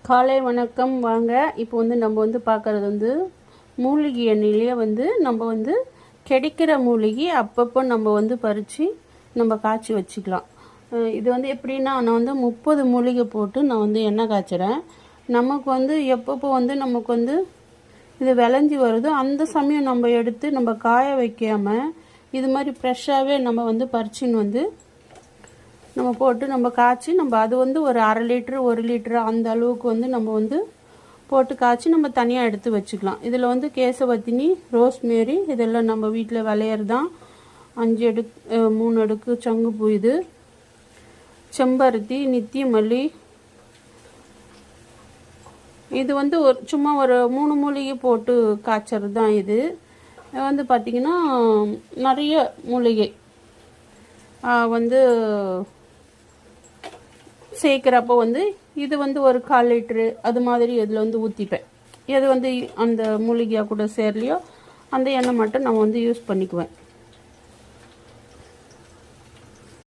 காலை வணக்கம். வாங்க இப்போ நம்ம பார்க்குறது மூலிகை எண்ணெயிலேயே நம்ம கிடைக்கிற மூலிகை அப்பப்போ நம்ம பறித்து நம்ம காய்ச்சி வச்சுக்கலாம். இது எப்படின்னா நான் 30 மூலிகை போட்டு நான் எண்ணெய் காய்ச்சுறேன். நமக்கு எப்பப்போ நமக்கு இது விளைஞ்சி வருதோ அந்த சமயம் நம்ம எடுத்து நம்ம காய வைக்காமல் இது மாதிரி ஃப்ரெஷ்ஷாகவே நம்ம பறிச்சின்னு நம்ம போட்டு நம்ம காய்ச்சி நம்ம அது ஒரு 1/2 லிட்டரு 1 லிட்டரு அந்த அளவுக்கு நம்ம போட்டு காய்ச்சி நம்ம தனியாக எடுத்து வச்சுக்கலாம். இதில் கேசவத்தினி, ரோஸ்மேரி இதெல்லாம் நம்ம வீட்டில் விளையிறதான். 5 அடுக்கு 3 அடுக்கு சங்குப்பூ, இது செம்பருத்தி, நித்திய மல்லி, இது ஒரு சும்மா ஒரு 3 மூலிகை போட்டு காய்ச்சறது தான். இது பார்த்திங்கன்னா நிறைய மூலிகை சேர்க்குறப்போ இது ஒரு 1/4 லிட்டரு அது மாதிரி இதில் ஊற்றிப்பேன். எது அந்த மூலிகையாக கூட சேரலையோ அந்த எண்ணெய் மட்டும் நான் யூஸ் பண்ணிக்குவேன்.